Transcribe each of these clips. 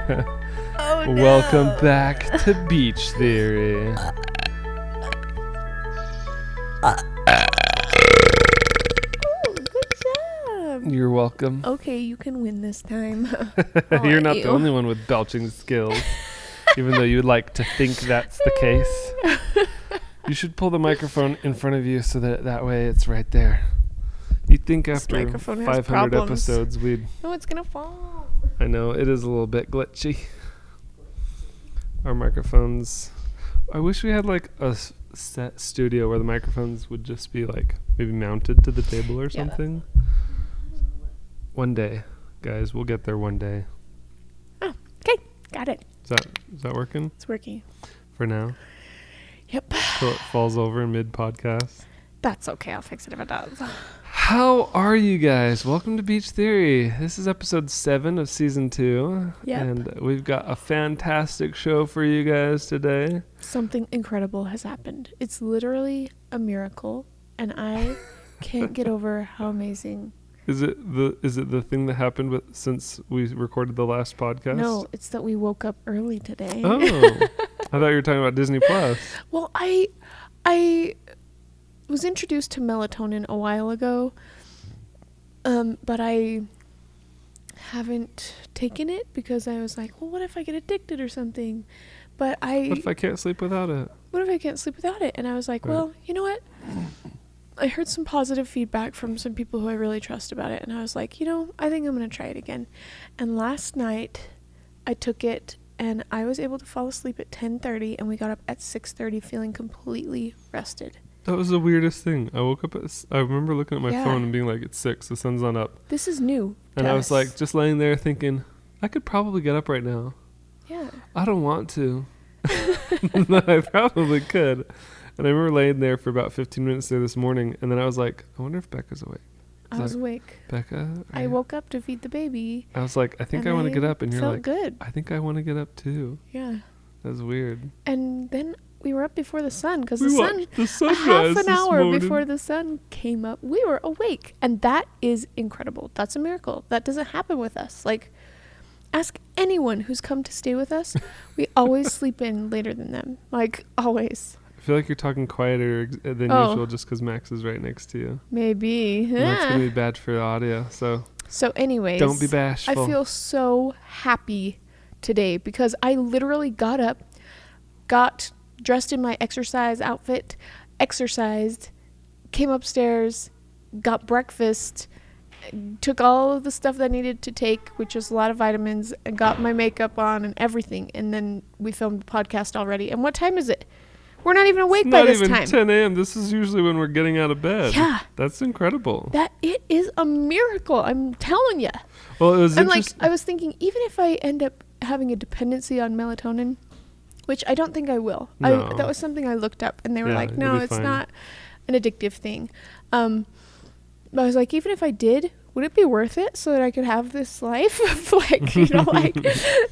Oh, no. Welcome back to Beach Theory. Oh, good job. You're welcome. Okay, you can win this time. You're not the only one with belching skills, even though you'd like to think that's the case. You should pull the microphone in front of you so that way it's right there. You'd think after 500 episodes we'd... No, it's going to fall. I know, it is a little bit glitchy. Our microphones... I wish we had like a set studio where the microphones would just be like maybe mounted to the table or something. One day, guys, we'll get there one day. Oh, okay, got it. Is that working? It's working. For now? Yep. So it falls over in mid-podcast? That's okay, I'll fix it if it does. How are you guys? Welcome to Beach Theory. This is episode 7 of season 2. Yep. And we've got a fantastic show for you guys today. Something incredible has happened. It's literally a miracle, and I can't get over how amazing. Is it the thing that happened since we recorded the last podcast? No, it's that we woke up early today. Oh, I thought you were talking about Disney Plus. Well, I was introduced to melatonin a while ago, but I haven't taken it because I was like, well, what if I get addicted or something? What if I can't sleep without it? What if I can't sleep without it? And I was like, right. Well, you know what? I heard some positive feedback from some people who I really trust about it, and I was like, I think I'm going to try it again. And last night, I took it, and I was able to fall asleep at 10:30, and we got up at 6:30 feeling completely rested. That was the weirdest thing. I woke up I remember looking at my phone and being like, it's 6, the sun's not up. This is new. And I was like, just laying there thinking, I could probably get up right now. Yeah. I don't want to. But I probably could. And I remember laying there for about 15 minutes there this morning, and then I was like, I wonder if Becca's awake. I was awake. Becca? I woke up to feed the baby. I was like, I think I want to get up. And you're like, good. I think I want to get up too. Yeah. That was weird. And then we were up before the sun because the half an hour before the sun came up, we were awake. And that is incredible. That's a miracle. That doesn't happen with us. Like, ask anyone who's come to stay with us. We always sleep in later than them. Like, always. I feel like you're talking quieter than usual just because Max is right next to you. Maybe. And that's going to be bad for the audio. So anyways. Don't be bashful. I feel so happy today because I literally got up, got dressed in my exercise outfit, exercised, came upstairs, got breakfast, took all of the stuff that I needed to take, which was a lot of vitamins, and got my makeup on and everything. And then we filmed the podcast already. And what time is it? We're not even awake by this time. Not even 10 a.m. This is usually when we're getting out of bed. Yeah. That's incredible. It is a miracle. I'm telling you. Well, it was I was thinking, even if I end up having a dependency on melatonin, which I don't think I will. No. That was something I looked up, and they were like, no, it's fine. not an addictive thing. But I was like, even if I did, would it be worth it so that I could have this life of like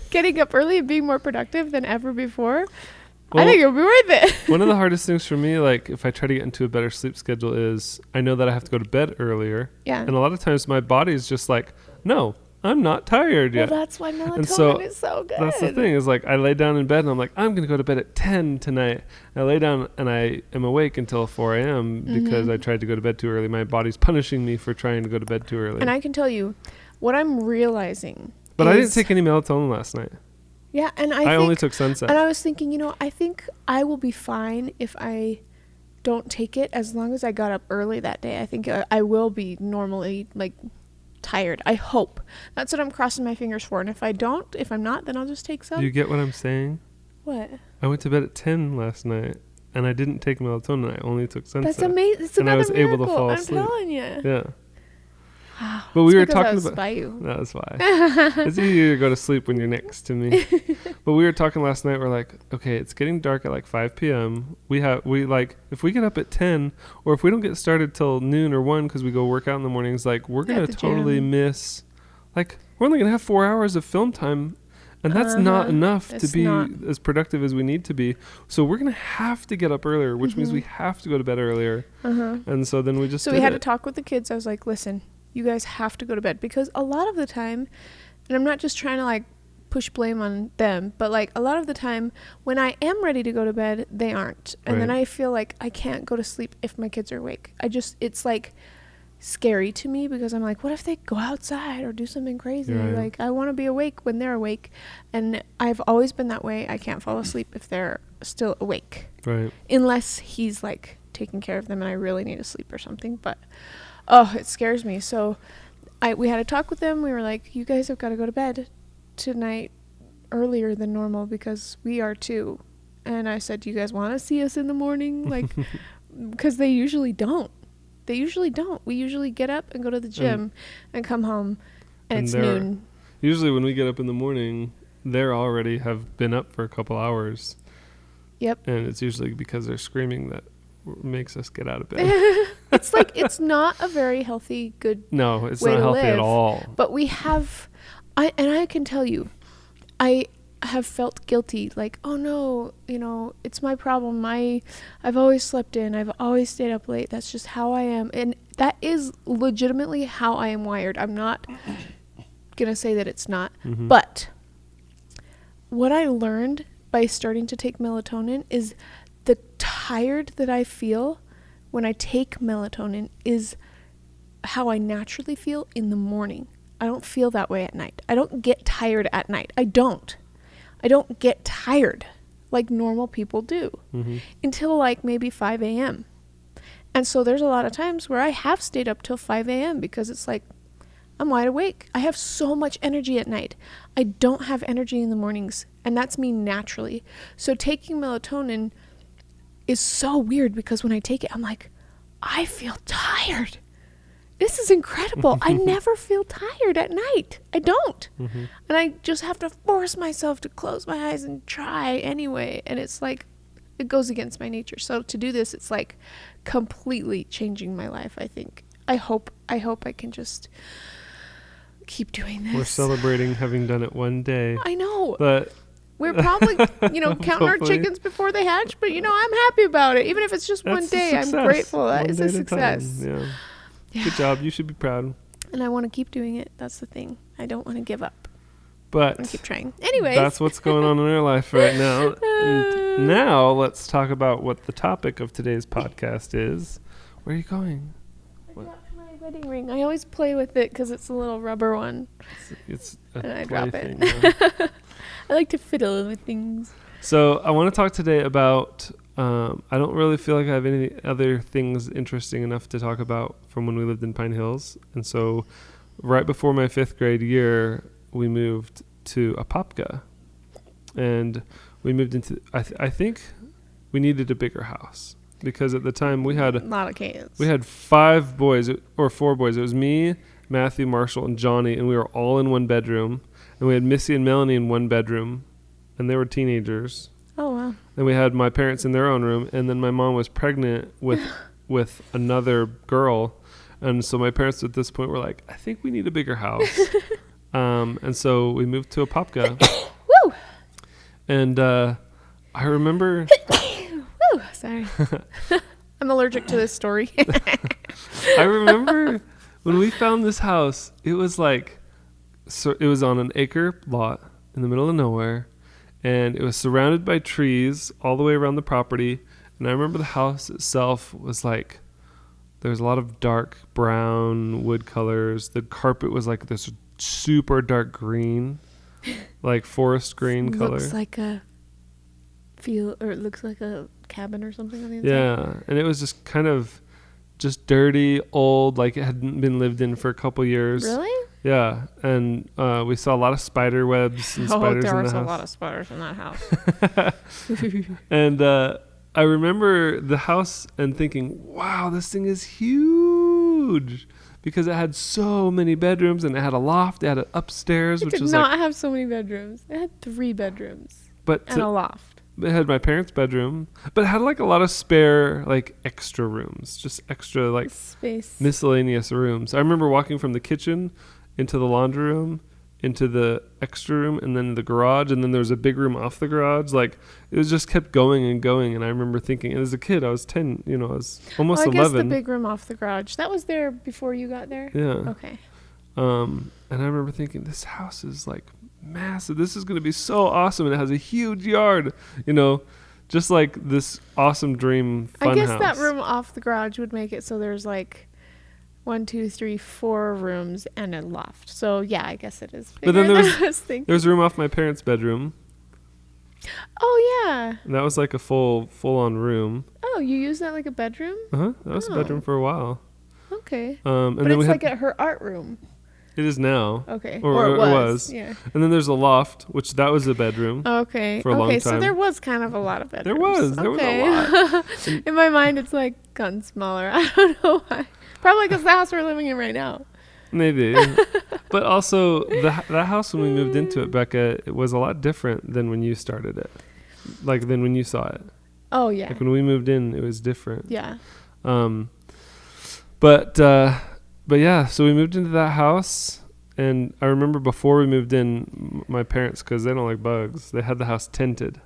getting up early and being more productive than ever before? Well, I think it would be worth it. One of the hardest things for me, like if I try to get into a better sleep schedule, is I know that I have to go to bed earlier. Yeah. And a lot of times my body is just like, no, I'm not tired yet. Well, that's why melatonin is so good. That's the thing, is like I lay down in bed and I'm like, I'm going to go to bed at 10 tonight. I lay down and I am awake until 4 a.m. because I tried to go to bed too early. My body's punishing me for trying to go to bed too early. And I can tell you, what I'm realizing But I didn't take any melatonin last night. Yeah, and I only took Sunset. And I was thinking, I think I will be fine if I don't take it as long as I got up early that day. I think I will be normally, tired. I hope. That's what I'm crossing my fingers for. And if I'm not, then I'll just take some. Do you get what I'm saying? What? I went to bed at 10 last night, and I didn't take melatonin. I only took Sunset. That's amazing. It's another miracle. And I was able to fall asleep. I'm telling you. Yeah. But we were talking about by you. That's why. It's easier to go to sleep when you're next to me. But we were talking last night. We're like, okay, it's getting dark at 5 p.m. If we get up at 10, or if we don't get started till noon or 1 because we go work out in the mornings, we're gonna totally miss. We're only gonna have 4 hours of film time, and that's not enough to be as productive as we need to be. So we're gonna have to get up earlier, which means we have to go to bed earlier. And so then we just. So we had to talk with the kids. I was like, listen. You guys have to go to bed, because a lot of the time, and I'm not just trying to push blame on them, but like a lot of the time when I am ready to go to bed, they aren't. And then Right. I feel like I can't go to sleep if my kids are awake. It's like scary to me because I'm like, what if they go outside or do something crazy? Right. Like, I want to be awake when they're awake. And I've always been that way. I can't fall asleep if they're still awake. Right. Unless he's like taking care of them and I really need to sleep or something. But, oh, it scares me. So we had a talk with them. We were like, you guys have got to go to bed tonight earlier than normal because we are too. And I said, do you guys want to see us in the morning? Like, because they usually don't. We usually get up and go to the gym and come home and it's noon. Usually when we get up in the morning, they're already have been up for a couple hours. Yep. And it's usually because they're screaming that makes us get out of bed. It's like, it's not a very healthy, good No, it's way not to healthy live. at all. But we have, I can tell you, I have felt guilty, like, oh no, it's my problem. I've always slept in. I've always stayed up late. That's just how I am. And that is legitimately how I am wired. I'm not gonna say that it's not. Mm-hmm. But what I learned by starting to take melatonin is the tired that I feel when I take melatonin is how I naturally feel in the morning. I don't feel that way at night. I don't get tired at night. I don't get tired like normal people do until like maybe 5 a.m. And so there's a lot of times where I have stayed up till 5 a.m. because it's like I'm wide awake. I have so much energy at night. I don't have energy in the mornings, and that's me naturally. So taking melatonin is so weird because when I take it, I'm like, I feel tired. This is incredible. I never feel tired at night. I don't. And I just have to force myself to close my eyes and try anyway. And it's like, it goes against my nature. So to do this, it's like completely changing my life, I think. I hope I can just keep doing this. We're celebrating having done it one day. I know. But we're probably, counting our chickens before they hatch, but I'm happy about it. Even if it's just one day, I'm grateful. That is a success. Yeah. Good job. You should be proud. And I want to keep doing it. That's the thing. I don't want to give up. But I keep trying. Anyways. That's what's going on in our life right now. And now let's talk about what the topic of today's podcast is. Where are you going? I dropped my wedding ring. I always play with it because it's a little rubber one. It's a and I play drop it. thing. Yeah. I like to fiddle with things. So I want to talk today about, I don't really feel like I have any other things interesting enough to talk about from when we lived in Pine Hills. And so right before my 5th grade year, we moved to Apopka. And we moved into, I think we needed a bigger house. Because at the time we had a lot of kids. We had 5 boys or 4 boys. It was me, Matthew, Marshall, and Johnny, and we were all in one bedroom. And we had Missy and Melanie in one bedroom, and they were teenagers. Oh wow! And we had my parents in their own room, and then my mom was pregnant with another girl, and so my parents at this point were like, "I think we need a bigger house," and so we moved to Apopka. Woo! And I remember. Woo! Sorry, I'm allergic to this story. I remember when we found this house. It was like. So it was on an acre lot in the middle of nowhere, and it was surrounded by trees all the way around the property. And I remember the house itself was like, there's a lot of dark brown wood colors. The carpet was like this super dark green, like forest green color. Looks like a it looks like a cabin or something on the inside. Yeah, and it was just kind of just dirty, old, like it hadn't been lived in for a couple years. Really? Yeah, and we saw a lot of spider webs and spiders in the house. There was a lot of spiders in that house. And I remember the house and thinking, wow, this thing is huge. Because it had so many bedrooms, and it had a loft, it had an upstairs, which was like... It did not have so many bedrooms. It had 3 bedrooms and a loft. It had my parents' bedroom, but it had like a lot of spare, like extra rooms, just extra like space, miscellaneous rooms. I remember walking from the kitchen into the laundry room, into the extra room, and then the garage, and then there was a big room off the garage. Like it was just kept going and going. And I remember thinking, as a kid, I was 10, I was almost 11. I guess the big room off the garage, that was there before you got there. Yeah. Okay. And I remember thinking, this house is like massive. This is going to be so awesome. And it has a huge yard, just like this awesome dream fun I guess house. that room off the garage would make it so there's like 1, 2, 3, 4 rooms and a loft. So yeah, I guess it is bigger But then than there's room off my parents' bedroom. Oh yeah. And that was like a full on room. Oh, you use that like a bedroom? That was a bedroom for a while. Okay. And but then it's like at her art room. It is now. Okay. Or it was. Yeah. And then there's a loft, which that was a bedroom. Okay. For a long time. So there was kind of a lot of bedrooms. There was a lot. In my mind, it's like gotten smaller. I don't know why. Probably because the house we're living in right now. Maybe. But also, that house when we moved into it, Becca, it was a lot different than when you started it. Like, than when you saw it. Oh, yeah. Like, when we moved in, it was different. Yeah. But yeah, so we moved into that house. And I remember before we moved in, my parents, because they don't like bugs, they had the house tinted.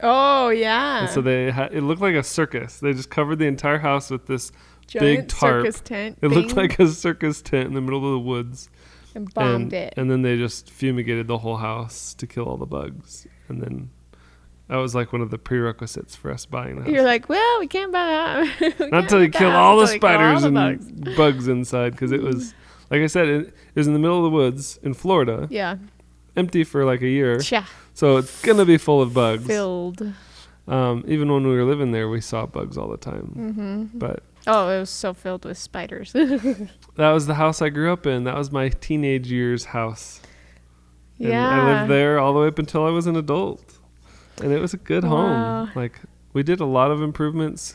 Oh, yeah. And so it looked like a circus. They just covered the entire house with this giant big tarp. Circus tent. It looked like a circus tent in the middle of the woods. And bombed it. And then they just fumigated the whole house to kill all the bugs. And then that was like one of the prerequisites for us buying the house. You're like, well, we can't buy that. Not until you kill all the spiders and bugs inside. Because it was, like I said, it was in the middle of the woods in Florida. Yeah. Empty for like a year. Yeah. So it's going to be full of bugs. Filled. Even when we were living there, we saw bugs all the time. Mm-hmm. But oh, it was so filled with spiders. that was the house I grew up in. That was my teenage years house. And yeah. I lived there all the way up until I was an adult. And it was a good home. Like, we did a lot of improvements.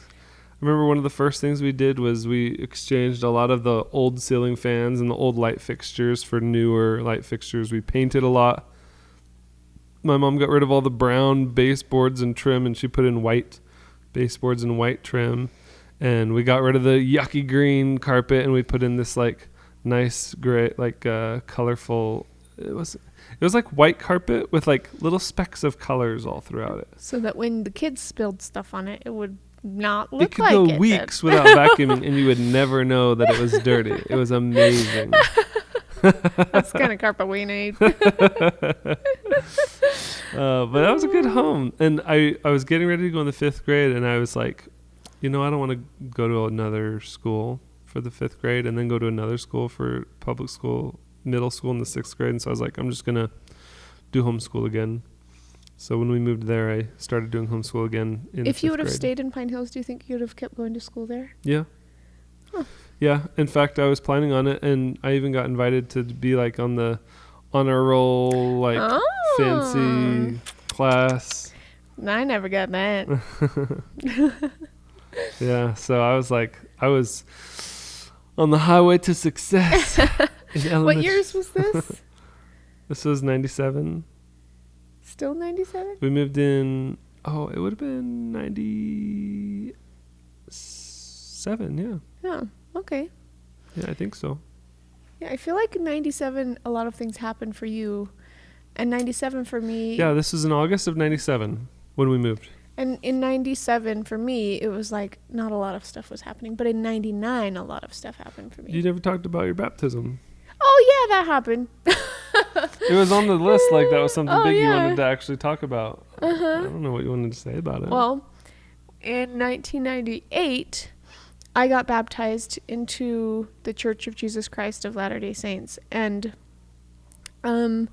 I remember one of the first things we did was we exchanged a lot of the old ceiling fans and the old light fixtures for newer light fixtures. We painted a lot. My mom got rid of all the brown baseboards and trim, and she put in white baseboards and white trim. And we got rid of the yucky green carpet, and we put in this like nice gray, like colorful. It was like white carpet with like little specks of colors all throughout it. So that when the kids spilled stuff on it, it would not look like it. it could go weeks without vacuuming, and you would never know that it was dirty. It was amazing. That's the kind of carpet we need. But that was a good home. And I was getting ready to go in the 5th grade, and I was like, I don't want to go to another school for the 5th grade and then go to another school for public school, middle school in the 6th grade. And so I was like, I'm just going to do homeschool again. So when we moved there, I started doing homeschool again in If you would have grade. stayed in Pine Hills, do you think you would have kept going to school there? Yeah. Huh. Yeah. In fact, I was planning on it, and I even got invited to be like on the honor roll, like fancy class. I never got that. Yeah. So I was like, I was on the highway to success. What years was this? This was 97. Still 97? We moved in, it would have been 97, yeah. Oh, okay. Yeah, I think so. Yeah, I feel like in 97, a lot of things happened for you. And 97 for me. Yeah, this was in August of 97 when we moved. And in 97 for me, it was like not a lot of stuff was happening. But in 99, a lot of stuff happened for me. You never talked about your baptism. Oh, yeah, that happened. It was on the list, like that was something big you yeah. wanted to actually talk about. I don't know what you wanted to say about it. Well, in 1998, I got baptized into the Church of Jesus Christ of Latter-day Saints. And all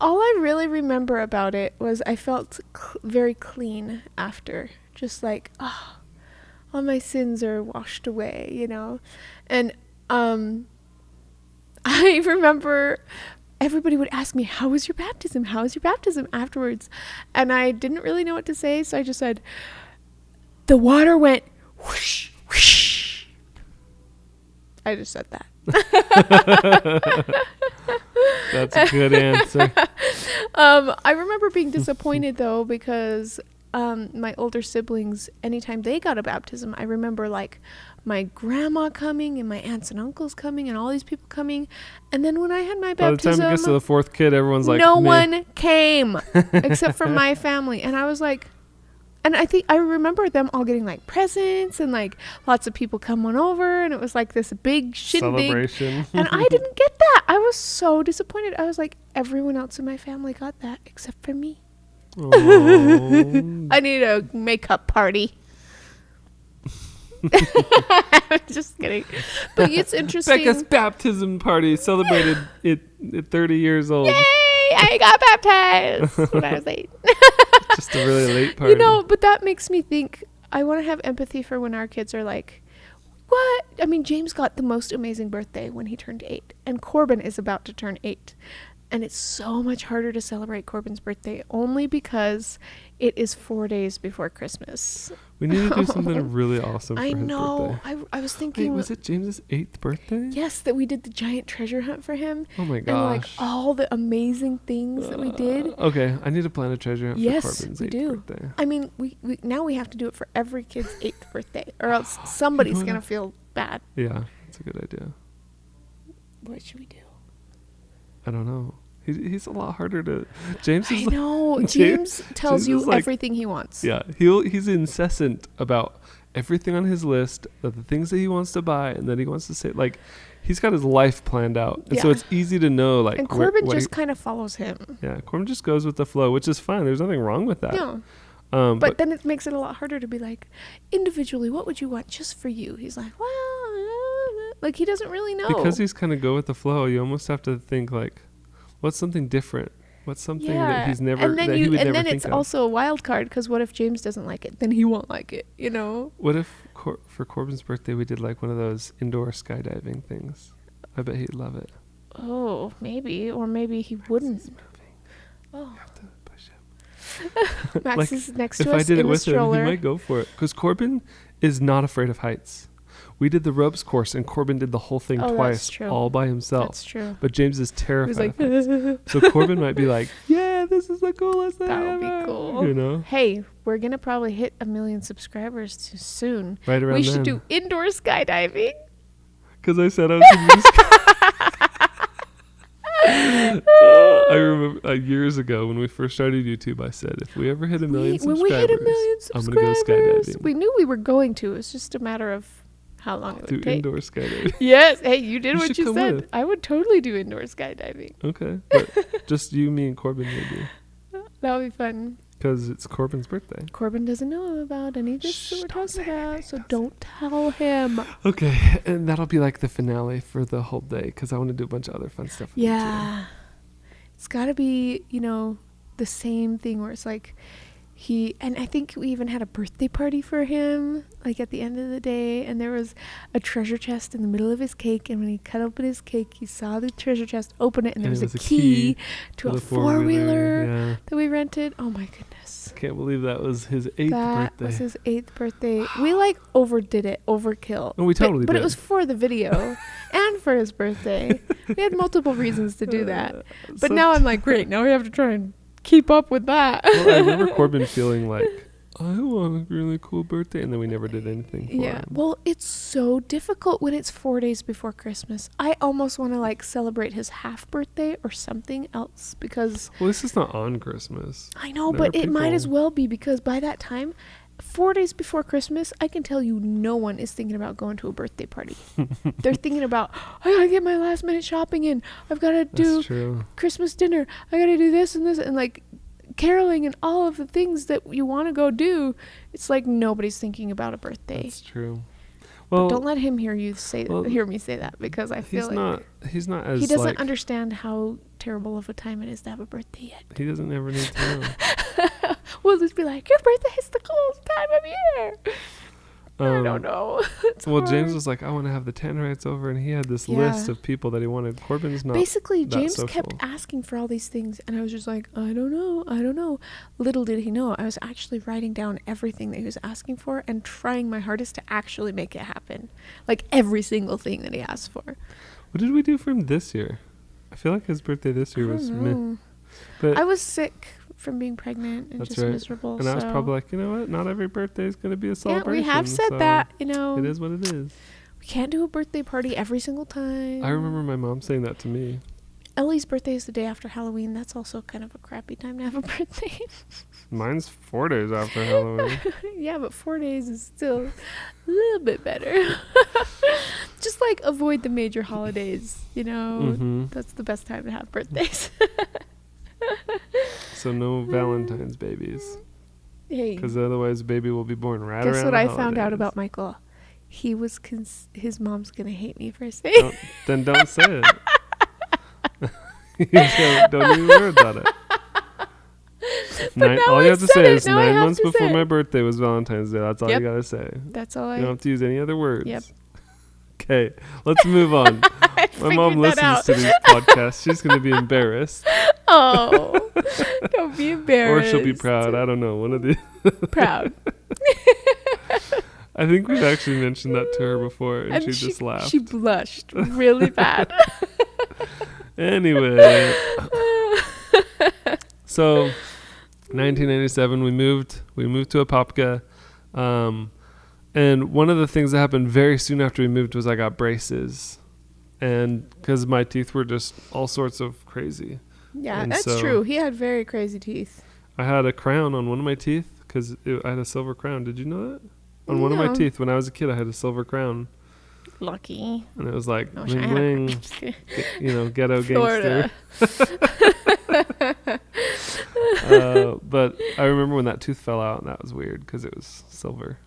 I really remember about it was I felt very clean after. Just like, all my sins are washed away, And I remember everybody would ask me, how was your baptism? How was your baptism afterwards? And I didn't really know what to say, so I just said, the water went whoosh, whoosh. I just said that. That's a good answer. I remember being disappointed, though, because my older siblings, anytime they got a baptism, I remember, like, my grandma coming and my aunts and uncles coming and all these people coming. And then when I had my baptism, by the time it gets to the 4th kid, everyone's like, no one came except for my family. And I was like, And I remember them all getting like presents and like lots of people coming over, and it was like this big shindig. Celebration. And I didn't get that. I was so disappointed. I was like, everyone else in my family got that except for me. Oh. I need a makeup party. I'm just kidding. But it's interesting. Becca's baptism party celebrated at 30 years old. Yay! I got baptized when I was 8. Just a really late party. You know, but that makes me think I want to have empathy for when our kids are like, what? I mean, James got the most amazing birthday when he turned 8, and Corbin is about to turn 8. And it's so much harder to celebrate Corbin's birthday only because it is 4 days before Christmas. We need to do something really awesome for I his know. birthday. I was thinking. Wait, was it James's 8th birthday? Yes, that we did the giant treasure hunt for him. Oh my gosh. And like all the amazing things that we did. Okay, I need to plan a treasure hunt Yes, for Corbin's we 8th do. birthday. I mean, we now we have to do it for every kid's 8th birthday, or else somebody's what? gonna feel bad. Yeah, that's a good idea. What should we do? I don't know. He's a lot harder to. James is. I know. James- James tells James you is like- everything he wants. Yeah, he's incessant about everything on his list, of the things that he wants to buy, and that he wants to say. Like, he's got his life planned out, and so Yeah. it's easy to know. Like, And Corbin what just kind of follows him. yeah, Corbin just goes with the flow, which is fine. There's nothing wrong with that. No. But Then it makes it a lot harder to be like, individually, what would you want just for you? He's like, well, like he doesn't really know. because he's kind of go with the flow, you almost have to think like, what's something different? What's something that he's never and then that he would never then think it's of? also a wild card because what if James doesn't like it? Then he won't like it, you know? What if for Corbin's birthday we did like one of those indoor skydiving things? I bet he'd love it. Oh, maybe, or maybe he wouldn't. Oh, You have to push him. Max Like, is next If to us I did in it the with him, stroller. he might go for it. Because Corbin is not afraid of heights. We did the ropes course, and Corbin did the whole thing Oh, that's twice, true. all by himself. That's true. But James is He terrified. was like, of heights. So Corbin might be like, "Yeah, this is the coolest thing that would be ever." cool. You know, Hey, we're gonna probably hit 1 million subscribers soon. right around We then. should do indoor skydiving. Because I said I was going to do I remember years ago when we first started YouTube, I said, if we ever hit 1 million When subscribers, we hit 1 million I'm going to go subscribers, skydiving. we knew we were going to. It's just a matter of how long it Do would take. indoor skydiving. Yes. Hey, you did You what should you come said. with. I would totally do indoor skydiving. Okay. But just you, me, and Corbin maybe. That would be fun. Because it's Corbin's birthday. Corbin doesn't know about any of this Shh, that we're don't talking say about, anything, so don't say don't tell him. Okay. And that'll be like the finale for the whole day. Because I want to do a bunch of other fun stuff. with you, too. Yeah. It's got to be, the same thing where it's like and I think we even had a birthday party for him, like at the end of the day, and there was a treasure chest in the middle of his cake, and when he cut open his cake, he saw the treasure chest, open it, and there was a key to a the four-wheeler Yeah. that we rented. Oh my goodness. Can't believe that was his 8th That birthday. was his 8th birthday. We overdid it, overkill. Oh, we totally but did. it was for the video and for his birthday. We had multiple reasons to do that. But So now I'm like, great, now we have to try and keep up with that. Well, I remember Corbin feeling like, I want a really cool birthday, and then we never did anything for Yeah. him. Well, it's so difficult when it's 4 days before Christmas. I almost want to celebrate his half birthday or something else because Well, this is not on Christmas. I know, There but are it might as people- well be because by that time, 4 days before Christmas, I can tell you no one is thinking about going to a birthday party. They're thinking about, I gotta get my last minute shopping in. I've got to do That's true. Christmas dinner. I gotta do this and this and caroling and all of the things that you want to go do. It's like nobody's thinking about a birthday. That's true. But Well, don't let him hear me say that because I feel he's not as he doesn't like, understand how terrible of a time it is to have a birthday yet. he doesn't ever need to know. We'll just be like, your birthday is the coolest time of year. I Um, don't know. It's Well, James hard. was like, I want to have the Tannerites over, and he had this Yeah. list of people that he wanted. Corbin's not. Basically, that James social. kept asking for all these things, and I was just like, I don't know. Little did he know, I was actually writing down everything that he was asking for and trying my hardest to actually make it happen. Like every single thing that he asked for. What did we do for him this year? I feel like his birthday this year was meh. know. But I was sick from being pregnant and That's just right. miserable. and I was so- probably like, you know what? Not every birthday is going to be a yeah, celebration. we have said so that, It is what it is. We can't do a birthday party every single time. I remember my mom saying that to me. Ellie's birthday is the day after Halloween. That's also kind of a crappy time to have a birthday. Mine's 4 days after Halloween. Yeah, but 4 days is still a little bit better. Just like avoid the major holidays, you know. Mm-hmm. That's the best time to have birthdays. So no Valentine's babies. Hey, Because otherwise baby will be born right around guess what the I found out holidays. about Michael? He was his mom's gonna hate me for saying. Then don't say it. Don't even worry about it. But now all you have to I've said say it, is now I 9 have months to before say my it. birthday was Valentine's Day. That's all Yep. you gotta say. That's all You don't have to use any other words. Yep. Okay, let's move on. My mom figured that listens to these podcasts. She's going to be embarrassed. Oh, don't be Or embarrassed. she'll be proud. I don't know. One of the. Proud. I think we've actually mentioned that to her before, and she just laughed. She blushed really bad. Anyway. So, 1997, we moved to Apopka. And one of the things that happened very soon after we moved was I got braces. And because my teeth were just all sorts of crazy. Yeah, And that's so- true. He had very crazy teeth. I had a crown on one of my teeth because I had a silver crown. Did you know that? On one of my No. teeth, when I was a kid, I had a silver crown. Lucky. And it was like, I wish I bling, had a bling, crown. Just kidding. ghetto Florida. gangster. But I remember when that tooth fell out, and that was weird because it was silver.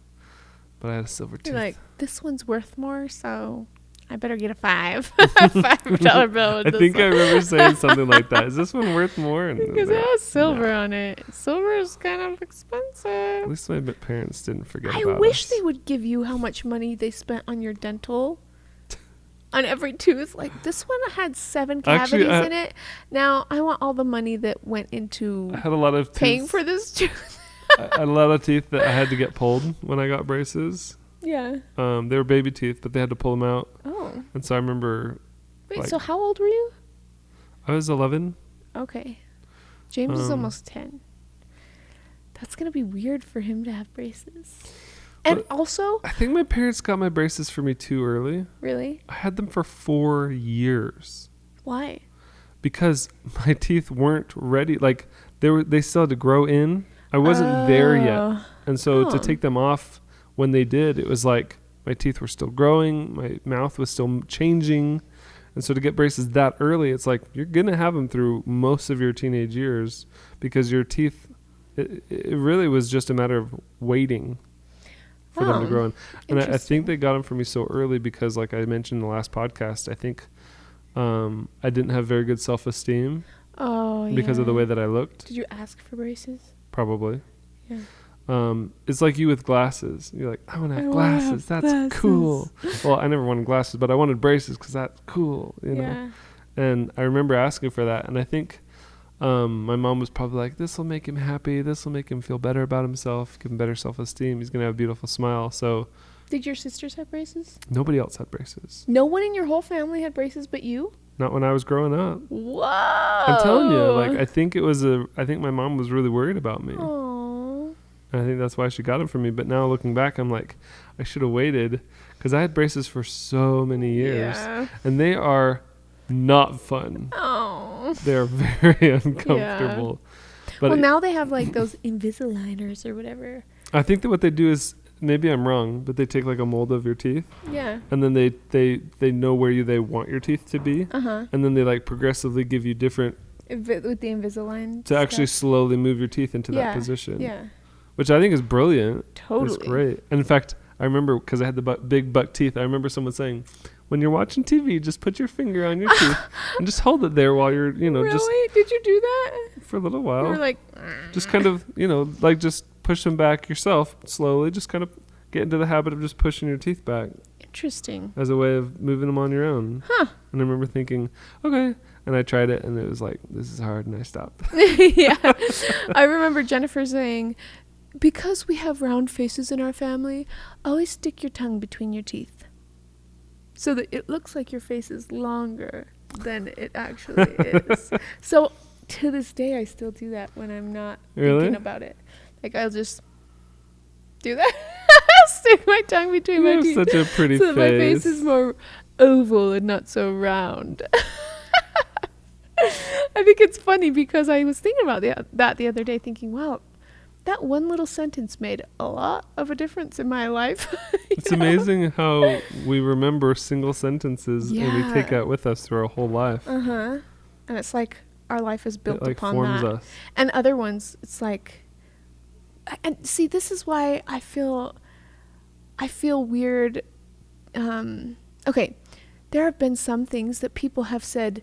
But I had a silver tooth. You're like, this one's worth more, so I better get a $5 bill. With I this think I one. remember saying something like that. Is this one worth more? And Because it has silver on it. Silver is kind of At expensive. least my parents didn't forget I about wish us. they would give you how much money they spent on your dental. On every tooth. Like, this one had 7 Actually, cavities in it. Now, I want all the money that went into I had a lot of paying teeth. for this tooth. I had a lot of teeth that I had to get pulled when I got braces. Yeah. They were baby teeth, but they had to pull them out. Oh. And so I remember Wait, Like- so how old were you? I was 11. Okay. James is Um, almost 10. That's going to be weird for him to have braces. And But- also, I think my parents got my braces for me too early. really? I had them for 4 years Why? because my teeth weren't ready. Like they still had to grow in. I wasn't there yet. Oh. And so to Oh. take them off when they did, it was like my teeth were still growing, my mouth was still changing. And so to get braces that early, it's like you're going to have them through most of your teenage years because your teeth, it really was just a matter of waiting for them to Oh, grow in. And I interesting. think they got them for me so early because, like I mentioned in the last podcast, I think I didn't have very good self-esteem Oh, because of the yeah. way that I looked, Did you ask for braces? probably. Yeah. It's like you with glasses. You're like, I want to I have wanna glasses. have That's glasses. cool. Well, I never wanted glasses, but I wanted braces because that's cool. You know. Yeah. And I remember asking for that, and I think my mom was probably like, "This will make him happy. This will make him feel better about himself. Give him better self-esteem. He's gonna have a beautiful smile." So Did your sisters have braces? nobody else had braces. No one in your whole family had braces but you? Not when I was growing up. Whoa. I'm telling you, like I think my mom was really worried about me. Aww. And I think that's why she got them for me. But now looking back, I'm like, I should have waited because I had braces for so many years, Yeah. and they are not fun. Oh. They're very uncomfortable. But Well, now they have like those Invisaligners or whatever. I think that what they do is, maybe I'm wrong, but they take like a mold of your teeth, Yeah. and then they know where they want your teeth to be, Uh-huh. and then they like progressively give you different With the Invisalign to actually stuff. slowly move your teeth into Yeah, that position. Yeah. Which I think is brilliant. Totally. It's great. And in fact, I remember because I had the big buck teeth. I remember someone saying, "When you're watching TV, just put your finger on your teeth and just hold it there while you're, Really? just Did you do that? for a little You while. were like, Just kind of, like just push them back yourself slowly. Just kind of get into the habit of just pushing your teeth back interesting. as a way of moving them on your own." Huh. And I remember thinking, okay. And I tried it, and it was like, this is hard, and I stopped. Yeah. I remember Jennifer saying, because we have round faces in our family, always stick your tongue between your teeth so that it looks like your face is longer than it actually is. So to this day, I still do that when I'm not Really? thinking about it. Like, I'll just do that. Stick my tongue between You my have teeth such a pretty so that my face face. is more oval and not so round. I think it's funny because I was thinking about that the other day, thinking, wow, that one little sentence made a lot of a difference in my life. It's amazing how we remember single sentences and we take that with us through our whole life. And it's like our life is built It like upon forms that. us. And other ones, it's like, and see, this is why I feel weird. Okay, there have been some things that people have said,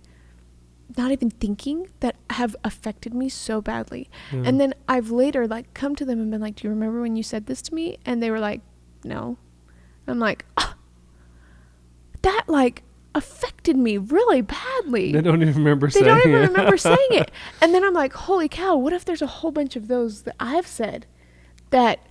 not even thinking, that have affected me so badly. Yeah. And then I've later like come to them and been like, do you remember when you said this to me? And they were like, no. I'm like, oh, that like affected me really badly. They don't even remember saying it. They don't even remember saying it. And then I'm like, holy cow, what if there's a whole bunch of those that I've said that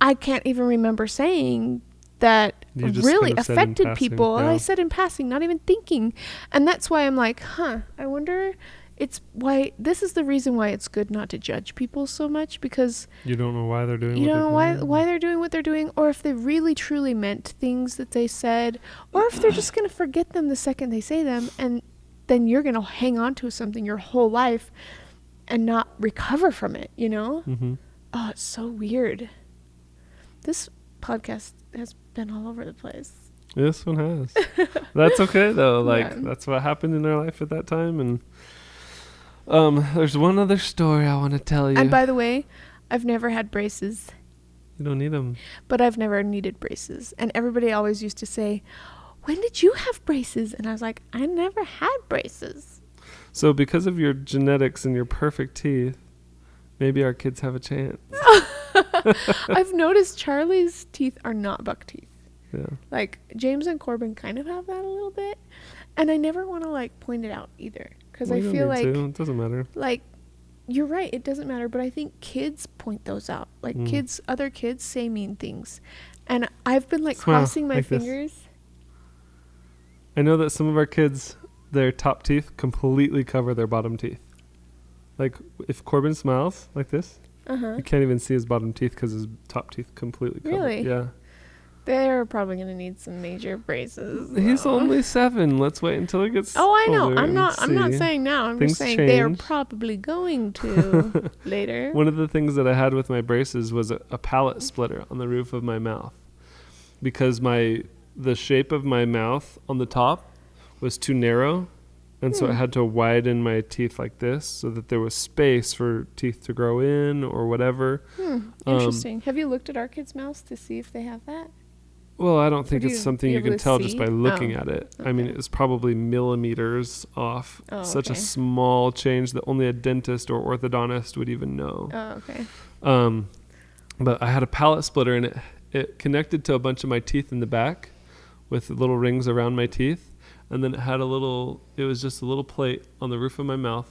I can't even remember saying, that really affected people. And I said in passing, not even thinking. And that's why I'm like, I wonder, this is the reason why it's good not to judge people so much, because you don't know why they're doing you don't know why they're doing what they're doing, or if they really truly meant things that they said, or if they're just going to forget them the second they say them, and then you're going to hang on to something your whole life and not recover from it, you know? Mm-hmm. Oh, it's so weird. This podcast has been all over the place. This one has. That's okay though. Like that's what happened in our life at that time. And there's one other story I want to tell you. And by the way, I've never had braces. You don't need them. But I've never needed braces. And everybody always used to say, when did you have braces? And I was like, I never had braces. So because of your genetics and your perfect teeth, maybe our kids have a chance. I've noticed Charlie's teeth are not buck teeth. Yeah. Like James and Corbin kind of have that a little bit, and I never want to like point it out either, because I feel like it doesn't matter. Like, you're right, it doesn't matter, but I think kids point those out. Like other kids say mean things, and I've been like crossing my fingers. I know that some of our kids, their top teeth completely cover their bottom teeth. Like if Corbin smiles like this, you can't even see his bottom teeth because his top teeth completely cover. Really? Yeah. They're probably going to need some major braces. He's only 7. Let's wait until he gets I know. older. I'm not saying now. I'm just saying they are probably going to later. One of the things that I had with my braces was a palate splitter on the roof of my mouth, because the shape of my mouth on the top was too narrow. And so I had to widen my teeth like this so that there was space for teeth to grow in or whatever. Interesting. Have you looked at our kids' mouths to see if they have that? Well, I don't think it's something you can tell just by looking at it. Okay. I mean, it's probably millimeters off. Such a small change that only a dentist or orthodontist would even know. Oh, okay. But I had a palate splitter, and it connected to a bunch of my teeth in the back with little rings around my teeth. And then it was just a little plate on the roof of my mouth.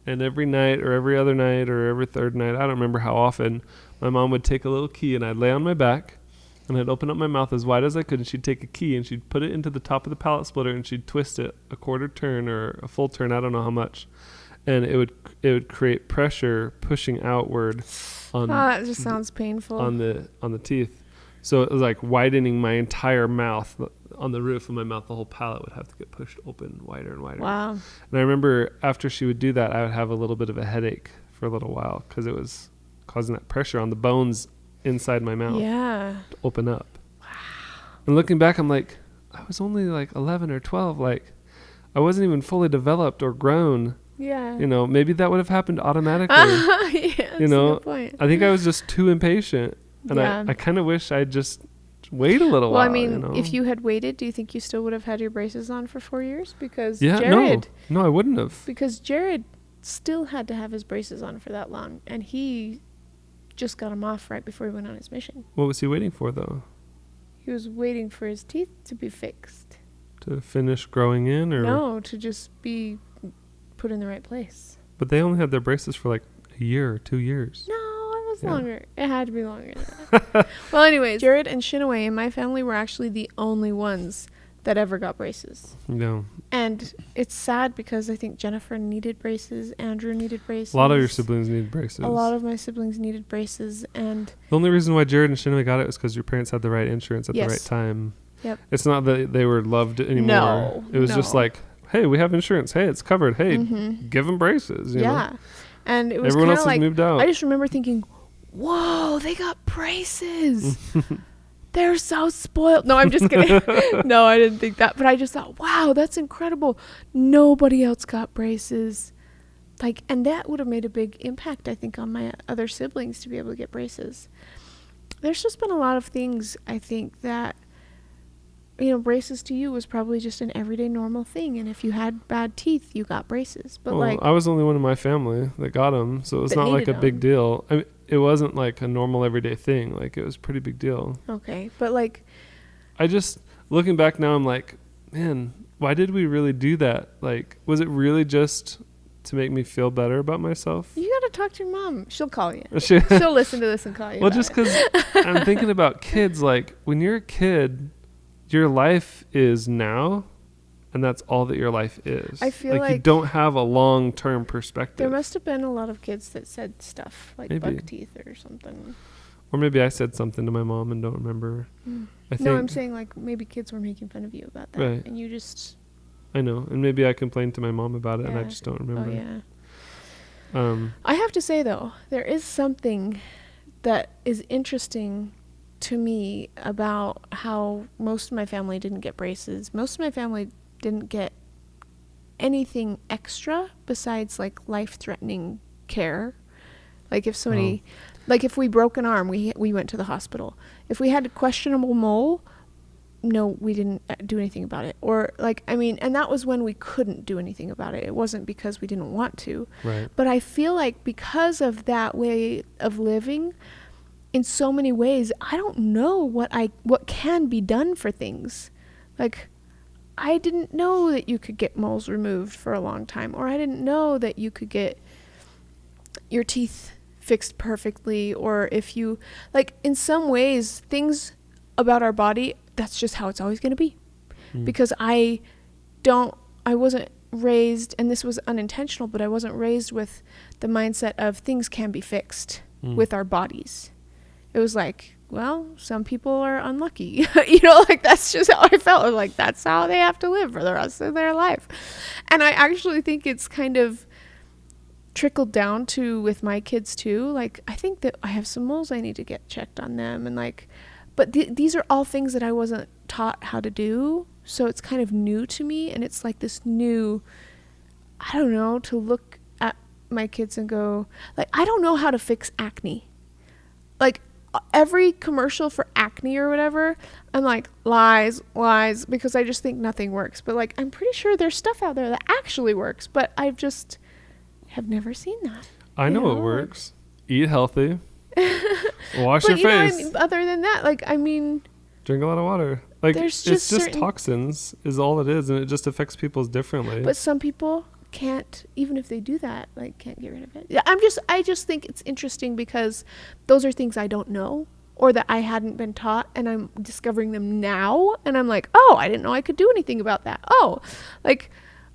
And every night or every other night or every third night, I don't remember how often, my mom would take a little key and I'd lay on my back and I'd open up my mouth as wide as I could, and she'd take a key and she'd put it into the top of the palate splitter and she'd twist it a quarter turn or a full turn, I don't know how much. And it would create pressure pushing outward on that just sounds painful. On the teeth. So it was like widening my entire mouth. On the roof of my mouth, the whole palate would have to get pushed open wider and wider. Wow. And I remember after she would do that, I would have a little bit of a headache for a little while because it was causing that pressure on the bones inside my mouth to open up. Wow. And looking back, I'm like, I was only like 11 or 12. Like, I wasn't even fully developed or grown. Yeah. You know, maybe that would have happened automatically. Yeah, that's a good point. I think I was just too impatient. And I kind of wish I'd just wait a little while. Well, I mean, if you had waited, do you think you still would have had your braces on for 4 years? Because no, I wouldn't have. Because Jared still had to have his braces on for that long, and he just got them off right before he went on his mission. What was he waiting for, though? He was waiting for his teeth to be fixed. To finish growing in, or no, to just be put in the right place. But they only had their braces for like a year or 2 years. No. Longer. It had to be longer than that. Well, anyways, Jared and Shinaway in my family were actually the only ones that ever got braces. No. And it's sad because I think Jennifer needed braces, Andrew needed braces. A lot of your siblings needed braces. A lot of my siblings needed braces, and the only reason why Jared and Shinaway got it was because your parents had the right insurance at the right time. Yep. It's not that they were loved anymore. No. It was just like, hey, we have insurance. Hey, it's covered. Hey, give them braces. You know? Yeah. And it was Everyone kind else of like, has moved out. I just remember thinking, whoa, they got braces. They're so spoiled. No, I'm just kidding. No, I didn't think that. But I just thought, wow, that's incredible. Nobody else got braces. Like, and that would have made a big impact, I think, on my other siblings to be able to get braces. There's just been a lot of things, I think, that, you know, braces to you was probably just an everyday normal thing. And if you had bad teeth, you got braces. But well, I was the only one in my family that got them, so it's that not like a needed big 'em. deal. I mean, it wasn't like a normal everyday thing. Like, it was a pretty big deal. Okay. But like, I just, looking back now, I'm like, man, why did we really do that? Like, was it really just to make me feel better about myself? you got to talk to your mom. She'll call you. She- She'll listen to this and call you. well, about just it. because I'm thinking about kids, like, when you're a kid, your life is now, and that's all that your life is. I feel you like don't have a long-term perspective. there must have been a lot of kids that said stuff like Maybe. buck teeth or something. Or maybe I said something to my mom and don't remember. I think, No, I'm saying like maybe kids were making fun of you about that, Right. and you just I know, and maybe I complained to my mom about it, and I Yeah. just don't remember. Oh yeah. Um, I have to say though, there is something that is interesting to me about how most of my family didn't get braces. Most of my family didn't get anything extra besides like life-threatening care. Like if somebody, like if we broke an arm, we went to the hospital. If we had a questionable mole, no, we didn't do anything about it. Or like, I mean, and that was when we couldn't do anything about it. It wasn't because we didn't want to. right. But I feel like because of that way of living, in so many ways, I don't know what can be done for things. Like, I didn't know that you could get moles removed for a long time, or I didn't know that you could get your teeth fixed perfectly, or if you, like, in some ways, things about our body, that's just how it's always going to be. Because I wasn't raised, and this was unintentional, but I wasn't raised with the mindset of things can be fixed with our bodies. It was like, well, some people are unlucky. You know, like that's just how I felt. Like that's how they have to live for the rest of their life. And I actually think it's kind of trickled down to with my kids too. Like I think that I have some moles I need to get checked on them, and like, but these are all things that I wasn't taught how to do. So it's kind of new to me, and it's like this new, I don't know, to look at my kids and go, like, I don't know how to fix acne. Like every commercial for acne or whatever, I'm like, lies, because I just think nothing works. But like, I'm pretty sure there's stuff out there that actually works, but I've just have never seen that. I know it works. Eat healthy. Wash your But you know, I face. mean, other than that, like, I mean, Drink a lot of water. Like, there's it's just just certain- toxins is all it is, and it just affects people differently. but some people can't, even if they do that, like, can't get rid of it. Yeah, I just think it's interesting because those are things I don't know, or that I hadn't been taught, and I'm discovering them now, and I'm like, oh, I didn't know I could do anything about that. Oh, like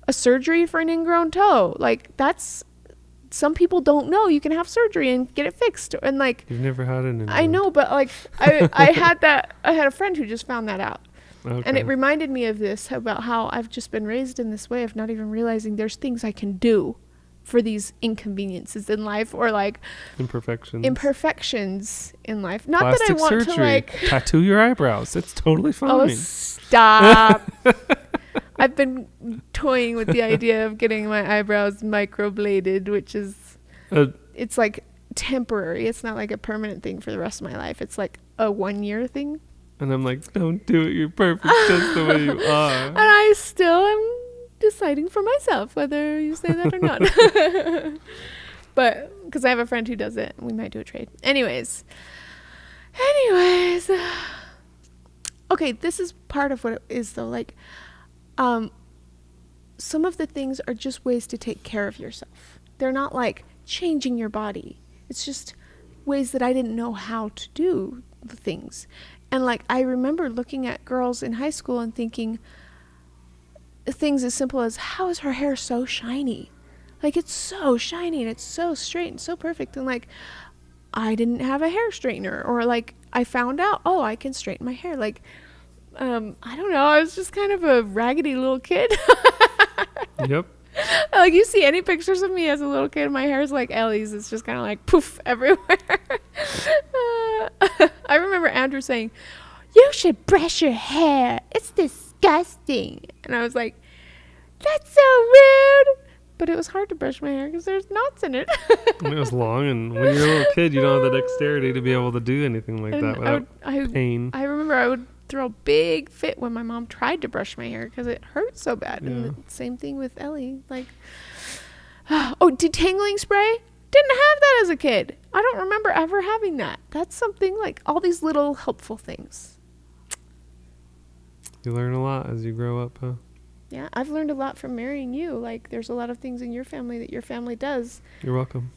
a surgery for an ingrown toe, like that's, some people don't know you can have surgery and get it fixed, and like, You've never had it. I know, but like I had a friend who just found that out. Okay. And it reminded me of this, about how I've just been raised in this way of not even realizing there's things I can do for these inconveniences in life, or like imperfections in life. Not Plastic that I want surgery. to like Tattoo your eyebrows. It's totally fine. Oh, stop. I've been toying with the idea of getting my eyebrows microbladed, which is it's like temporary. It's not like a permanent thing for the rest of my life. It's like a 1-year thing. And I'm like, don't do it. You're perfect just the way you are. And I still am deciding for myself whether you say that or not. But because I have a friend who does it, we might do a trade. Anyways. Okay, this is part of what it is though. Like, some of the things are just ways to take care of yourself. They're not like changing your body. It's just ways that I didn't know how to do the things. And like, I remember looking at girls in high school and thinking things as simple as, how is her hair so shiny? Like, it's so shiny and it's so straight and so perfect. And like, I didn't have a hair straightener, or like I found out, oh, I can straighten my hair. Like, I don't know. I was just kind of a raggedy little kid. Yep. Like, you see any pictures of me as a little kid, my hair is like Ellie's. It's just kind of like poof everywhere. I remember Andrew saying, "You should brush your hair. It's disgusting." And I was like, "That's so rude." But it was hard to brush my hair because there's knots in it. And it was long, and when you're a little kid, you don't have the dexterity to be able to do anything like that without pain. I remember I would throw a big fit when my mom tried to brush my hair because it hurt so bad. Yeah. And the same thing with Ellie. Like, oh, detangling spray? Didn't have that as a kid. I don't remember ever having that. That's something, like, all these little helpful things. You learn a lot as you grow up, huh? Yeah, I've learned a lot from marrying you. Like, there's a lot of things in your family that your family does. You're welcome.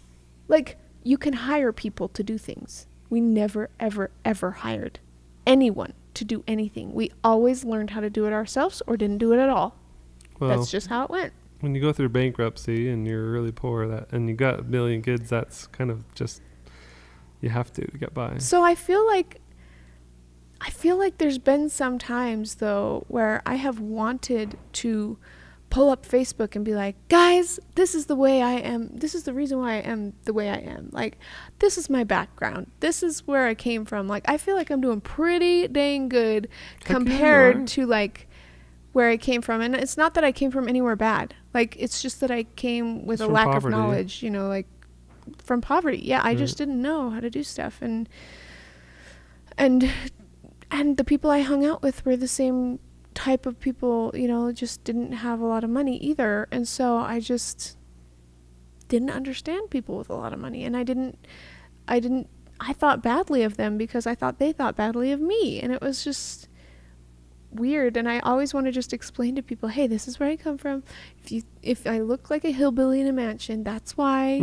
Like, you can hire people to do things. We never, ever, ever hired anyone to do anything. We always learned how to do it ourselves or didn't do it at all. Well, That's just how it went. when you go through bankruptcy and you're really poor, and you got a million kids, that's kind of just, you have to get by. So I feel like there's been some times, though, where I have wanted to pull up Facebook and be like, guys, this is the way I am. This is the reason why I am the way I am. Like, this is my background. This is where I came from. Like, I feel like I'm doing pretty dang good compared to, like, where I came from. And it's not that I came from anywhere bad. Like, it's just that I came with a lack of knowledge, you know, like, from poverty. Yeah, I just didn't know how to do stuff. And the people I hung out with were the same type of people, you know, just didn't have a lot of money either. And so I just didn't understand people with a lot of money. And I thought badly of them because I thought they thought badly of me. And it was just weird. And I always want to just explain to people, hey, this is where I come from. If I look like a hillbilly in a mansion, that's why.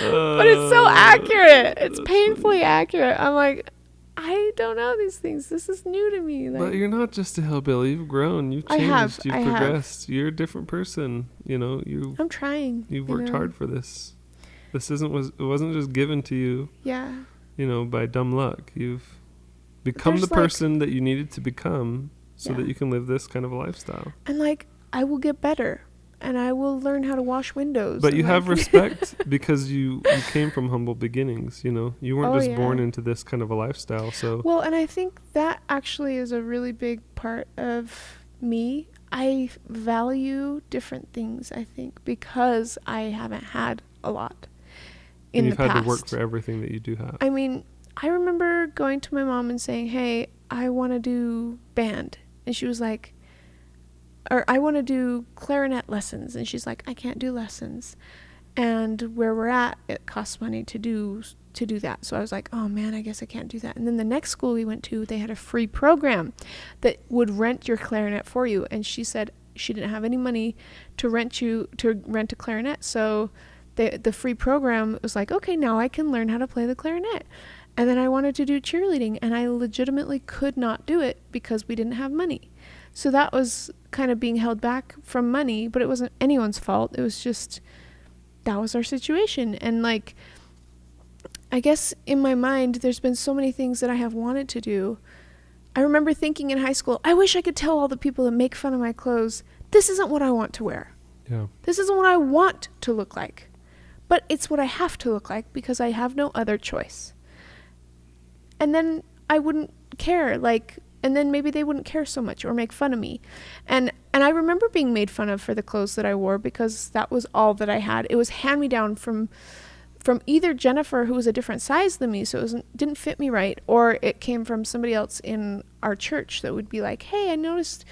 But it's so accurate. It's painfully accurate. I'm like, I don't know these things. This is new to me. Like, but you're not just a hillbilly. You've grown. You've changed. You've progressed. Have. You're a different person. You know. I'm trying. You've worked hard for this. It wasn't just given to you. Yeah. You know, by dumb luck. You've become the person that you needed to become so that you can live this kind of a lifestyle. And like, I will get better. And I will learn how to wash windows. But you have respect because you came from humble beginnings, you know. You weren't just born into this kind of a lifestyle, so. Well, and I think that actually is a really big part of me. I value different things, I think, because I haven't had a lot in the past. You've had to work for everything that you do have. I mean, I remember going to my mom and saying, hey, I want to do band. And she was like, or I want to do clarinet lessons. And she's like, I can't do lessons. And where we're at, it costs money to do that. So I was like, oh man, I guess I can't do that. And then the next school we went to, they had a free program that would rent your clarinet for you. And she said she didn't have any money to rent a clarinet. So the free program was like, okay, now I can learn how to play the clarinet. And then I wanted to do cheerleading, and I legitimately could not do it because we didn't have money. So that was kind of being held back from money, but it wasn't anyone's fault. It was just, that was our situation. And like, I guess in my mind, there's been so many things that I have wanted to do. I remember thinking in high school, I wish I could tell all the people that make fun of my clothes, this isn't what I want to wear. Yeah. This isn't what I want to look like. But it's what I have to look like because I have no other choice. And then I wouldn't care, like, and then maybe they wouldn't care so much or make fun of me. And I remember being made fun of for the clothes that I wore because that was all that I had. It was hand-me-down from either Jennifer, who was a different size than me, so it didn't fit me right, or it came from somebody else in our church that would be like, hey, I noticed.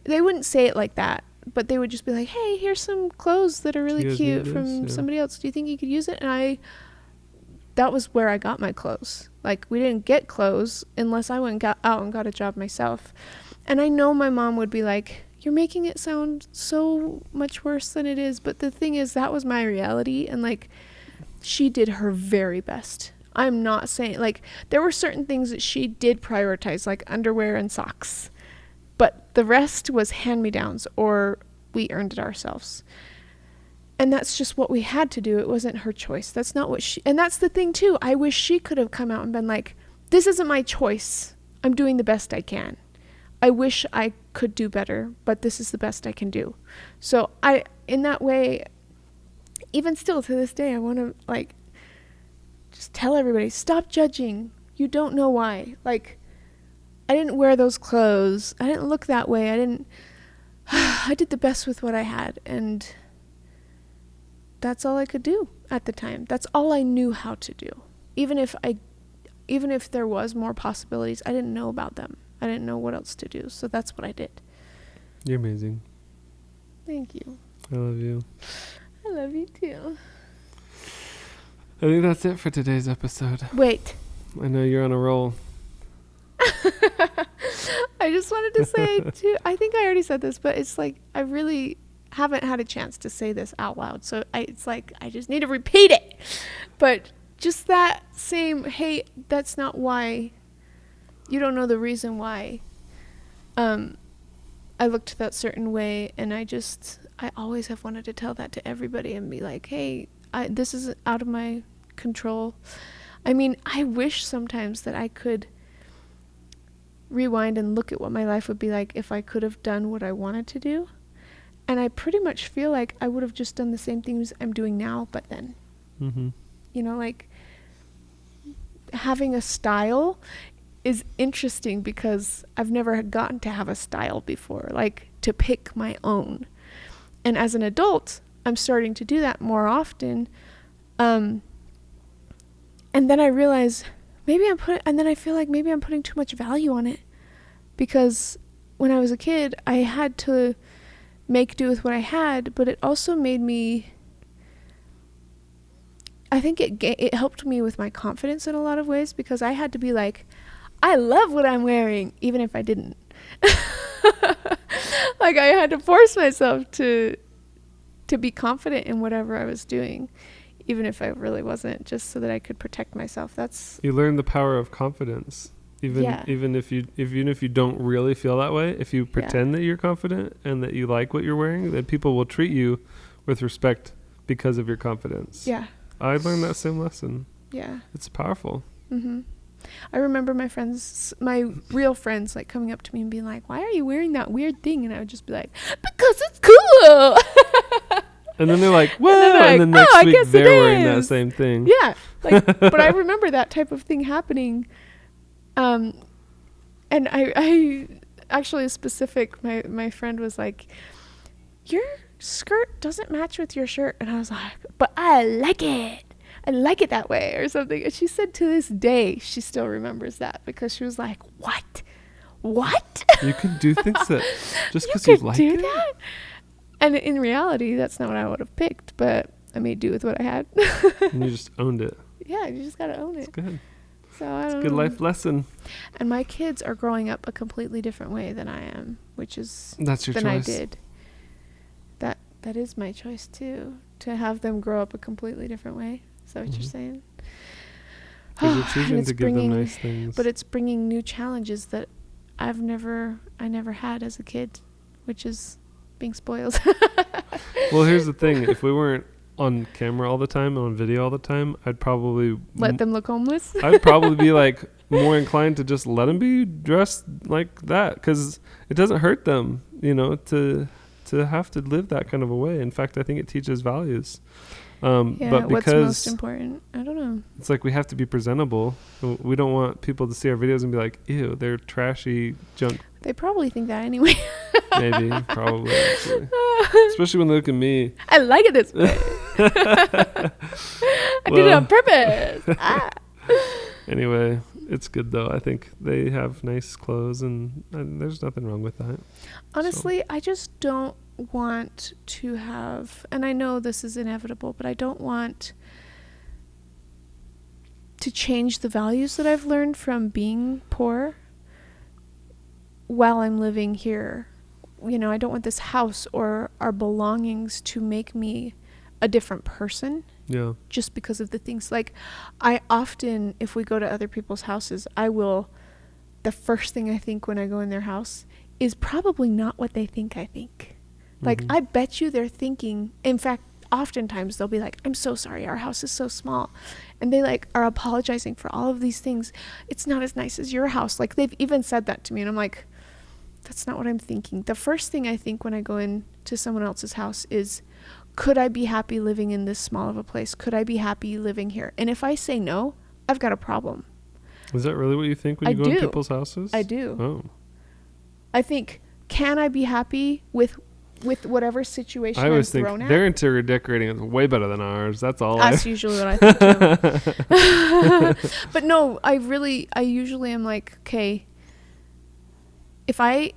They wouldn't say it like that, but they would just be like, hey, here's some clothes that are really cute from somebody else. Do you think you could use it? And that was where I got my clothes. Like, we didn't get clothes unless I went out and got a job myself. And I know my mom would be like, you're making it sound so much worse than it is. But the thing is, that was my reality. And like, she did her very best. I'm not saying, like, there were certain things that she did prioritize, like underwear and socks. But the rest was hand-me-downs, or we earned it ourselves. And that's just what we had to do. It wasn't her choice. That's not what and that's the thing too. I wish she could have come out and been like, this isn't my choice. I'm doing the best I can. I wish I could do better, but this is the best I can do. So in that way, even still to this day, I want to like just tell everybody, stop judging. You don't know why. Like, I didn't wear those clothes. I didn't look that way. I did the best with what I had, and that's all I could do at the time. That's all I knew how to do. Even if there was more possibilities, I didn't know about them. I didn't know what else to do. So that's what I did. You're amazing. Thank you. I love you. I love you too. I think that's it for today's episode. Wait. I know you're on a roll. I just wanted to say too, I think I already said this, but it's like I really haven't had a chance to say this out loud. So it's like I just need to repeat it. But just that same, hey, that's not why. You don't know the reason why I looked that certain way, and I always have wanted to tell that to everybody and be like, hey, this is out of my control. I mean, I wish sometimes that I could rewind and look at what my life would be like if I could have done what I wanted to do. And I pretty much feel like I would have just done the same things I'm doing now, but then. Mm-hmm. You know, like having a style is interesting because I've never gotten to have a style before, like to pick my own. And as an adult, I'm starting to do that more often. And then I realize and then I feel like maybe I'm putting too much value on it, because when I was a kid, I had to make do with what I had, but it also made me, I think it helped me with my confidence in a lot of ways, because I had to be like, I love what I'm wearing, even if I didn't. Like I had to force myself to be confident in whatever I was doing, even if I really wasn't, just so that I could protect myself. You learn the power of confidence. Even if you don't really feel that way, if you pretend that you're confident and that you like what you're wearing, then people will treat you with respect because of your confidence. Yeah. I learned that same lesson. Yeah. It's powerful. Mm-hmm. I remember my real friends, like coming up to me and being like, why are you wearing that weird thing? And I would just be like, because it's cool. And then they're like, whoa. And then next week they're wearing that same thing. Yeah. Like, but I remember that type of thing happening. And I actually my friend was like, your skirt doesn't match with your shirt. And I was like, but I like it. I like it that way, or something. And she said to this day, she still remembers that, because she was like, what? You can do things that just because you like it? That? And in reality, that's not what I would have picked, but I made do with what I had. And you just owned it. Yeah, you just got to own it. It's good. So it's a good life lesson. And my kids are growing up a completely different way than I am, which is that's your choice. I did. That is my choice too, to have them grow up a completely different way. Is that what you're saying? Because you're choosing to give them nice things. But it's bringing new challenges that I never had as a kid, which is being spoiled. Well, here's the thing. If we weren't on camera all the time, on video all the time, I'd probably let them look homeless. I'd probably be like more inclined to just let them be dressed like that, because it doesn't hurt them, to have to live that kind of a way. In fact, I think it teaches values. But because what's most important? I don't know. It's like we have to be presentable. We don't want people to see our videos and be like, ew, they're trashy junk. They probably think that anyway. Maybe, probably, actually. Especially when they look at me. I like it this way. I did it on purpose. Anyway, it's good though. I think they have nice clothes, and there's nothing wrong with that. Honestly, I just don't want to have, and I know this is inevitable, but I don't want to change the values that I've learned from being poor while I'm living here. I don't want this house or our belongings to make me a different person. Yeah. Just because of the things. Like, I often, if we go to other people's houses, the first thing I think when I go in their house is probably not what they think I think. Like, I bet you they're thinking, in fact, oftentimes they'll be like, I'm so sorry, our house is so small. And they like are apologizing for all of these things. It's not as nice as your house. Like they've even said that to me. And I'm like, that's not what I'm thinking. The first thing I think when I go into someone else's house is, could I be happy living in this small of a place? Could I be happy living here? And if I say no, I've got a problem. Is that really what you think when you go in people's houses? I do. Oh. I think, can I be happy with whatever situation I always I'm think thrown at? their interior decorating is way better than ours. That's all. That's usually what I think too. But no, I usually am like, okay, if I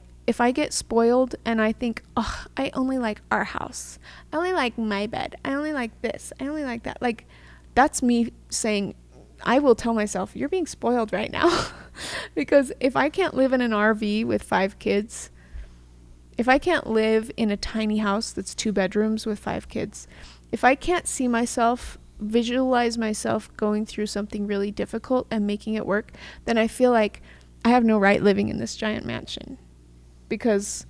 get spoiled and I think, oh, I only like our house, I only like my bed, I only like this, I only like that, like, that's me saying, I will tell myself, you're being spoiled right now. Because if I can't live in an RV with 5 kids, if I can't live in a tiny house that's 2 bedrooms with 5 kids, if I can't see myself, visualize myself going through something really difficult and making it work, then I feel like I have no right living in this giant mansion. Because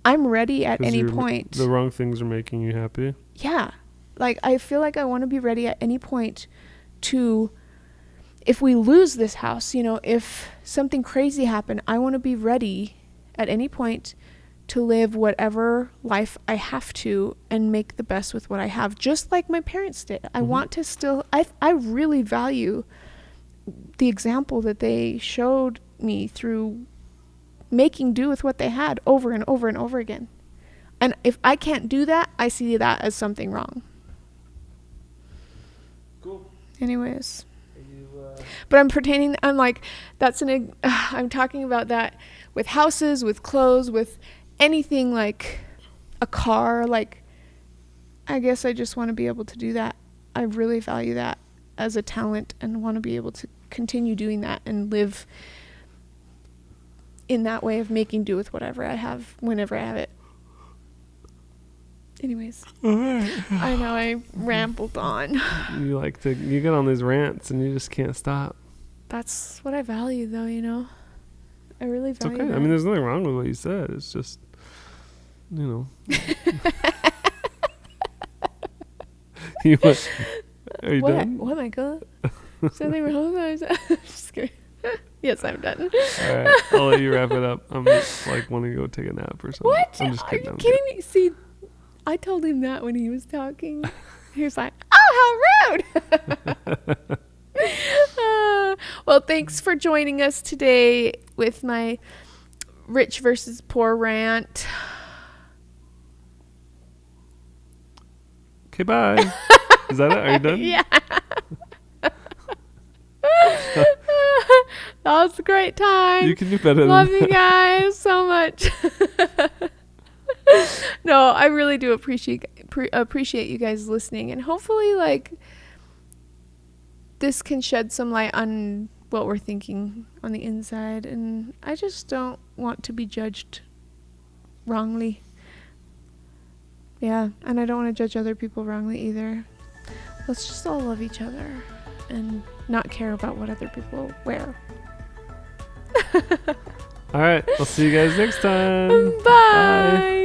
I'm ready at any point. The wrong things are making you happy. Yeah. Like, I feel like I want to be ready at any point to, if we lose this house, you know, if something crazy happened, I want to be ready at any point to live whatever life I have to and make the best with what I have, just like my parents did. I want to still, I really value the example that they showed me through making do with what they had over and over and over again. And if I can't do that, I see that as something wrong. Cool. Anyways. But I'm like, I'm talking about that with houses, with clothes, with anything, like a car. Like, I guess I just want to be able to do that. I really value that as a talent and want to be able to continue doing that and live in that way of making do with whatever I have whenever I have it. Anyways, I know I rambled on. You get on these rants and you just can't stop. That's what I value, though, you know. I really value It's okay. that. I mean, there's nothing wrong with what you said. It's just, you know. Are you done? What, Michael? Something wrong with that? Just kidding. Yes, I'm done. All right, I'll let you wrap it up. I'm just like wanting to go take a nap or something. What? I'm just kidding. Are you kidding me? See, I told him that when he was talking. He was like, oh, how rude. Well, thanks for joining us today with my rich versus poor rant. Okay, bye. Is that it? Are you done? Yeah. That was a great time. You can do better than Love you guys so much. No, I really do appreciate you guys listening, and hopefully, like, this can shed some light on what we're thinking on the inside. And I just don't want to be judged wrongly. Yeah, and I don't want to judge other people wrongly either. Let's just all love each other and not care about what other people wear. All right, I'll see you guys next time. Bye.